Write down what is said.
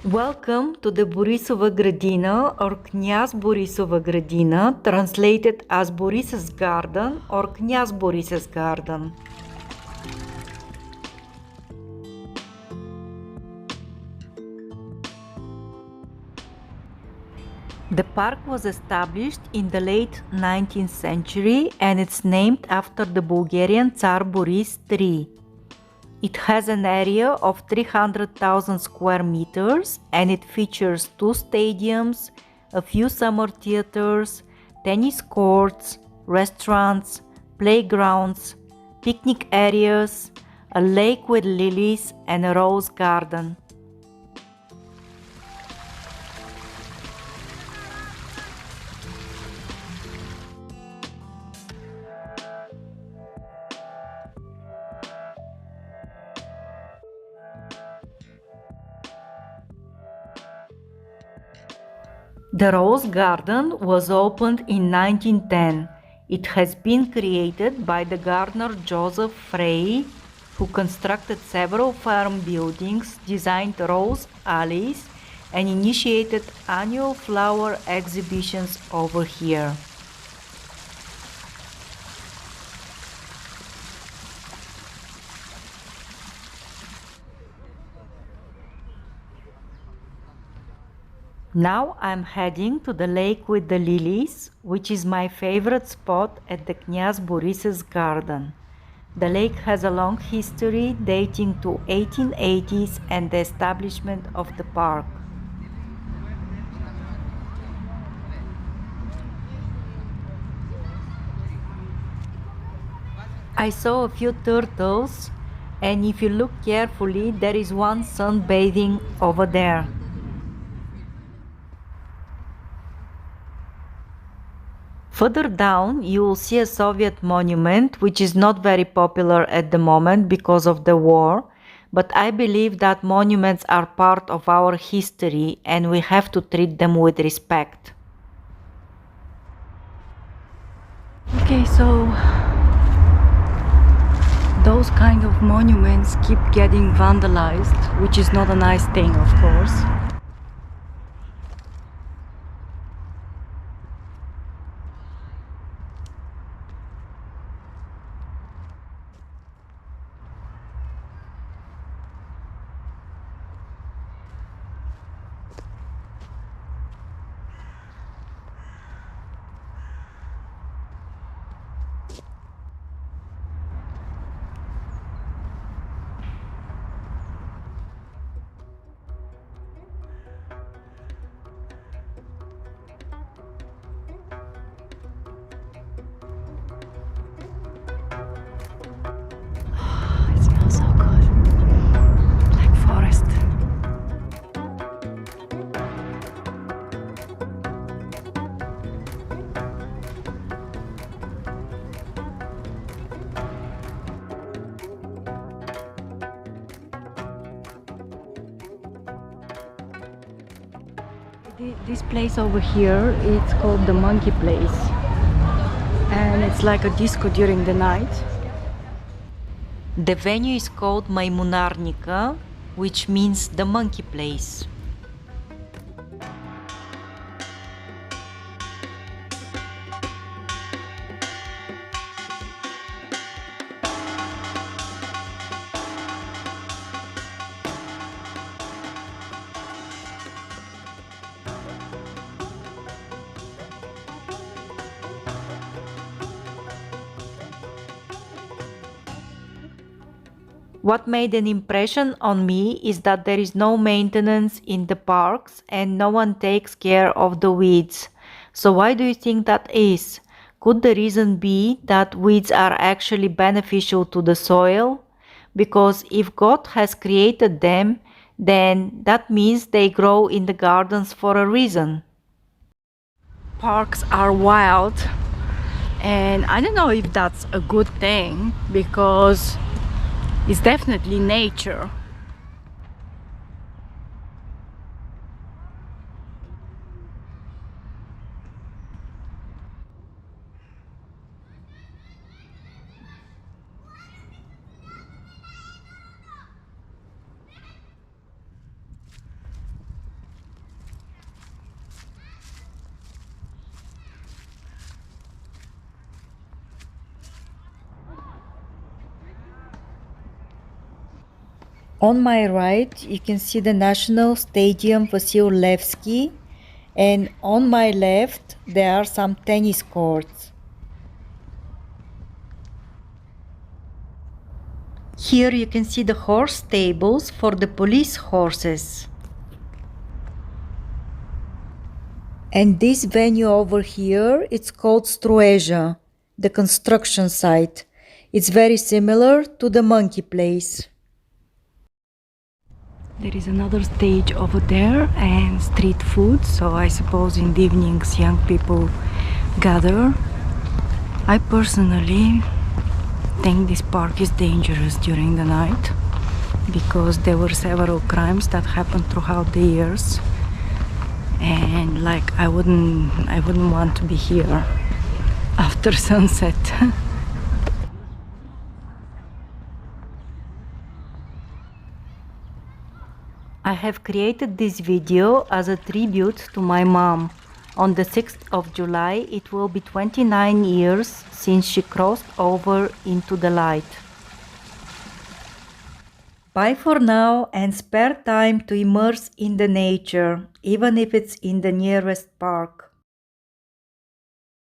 Welcome to the Borisova Gradina or Knyaz Borisova Gradina, translated as Boris's Garden or Knyaz Boris's Garden. The park was established in the late 19th century and it's named after the Bulgarian Tsar Boris III. It has an area of 300,000 square meters and it features two stadiums, a few summer theaters, tennis courts, restaurants, playgrounds, picnic areas, a lake with lilies and a rose garden. The Rose Garden was opened in 1910. It has been created by the gardener Joseph Frey, who constructed several farm buildings, designed rose alleys, and initiated annual flower exhibitions over here. Now I'm heading to the lake with the lilies, which is my favorite spot at the Knyaz Boris's garden. The lake has a long history dating to 1880s and the establishment of the park. I saw a few turtles, and if you look carefully, there is one sunbathing over there. Further down, you will see a Soviet monument, which is not very popular at the moment because of the war, but I believe that monuments are part of our history and we have to treat them with respect. Okay, so those kind of monuments keep getting vandalized, which is not a nice thing, of course. It smells so good. Black forest. This place over here, it's called the Monkey Place, and it's like a disco during the night. The venue is called Maimunarnica, which means the monkey place. What made an impression on me is that there is no maintenance in the parks and no one takes care of the weeds. So why do you think that is? Could the reason be that weeds are actually beneficial to the soil? Because if God has created them, then that means they grow in the gardens for a reason. Parks are wild, and I don't know if that's a good thing because it's definitely nature. On my right, you can see the National Stadium Vasil Levski, and on my left, there are some tennis courts. Here you can see the horse stables for the police horses. And this venue over here, it's called Strueja, the construction site. It's very similar to the monkey place. There is another stage over there and street food, so I suppose in the evenings young people gather. I personally think this park is dangerous during the night because there were several crimes that happened throughout the years, and like I wouldn't want to be here after sunset. I have created this video as a tribute to my mom. On the 6th of July, it will be 29 years since she crossed over into the light. Bye for now, and spare time to immerse in the nature, even if it's in the nearest park.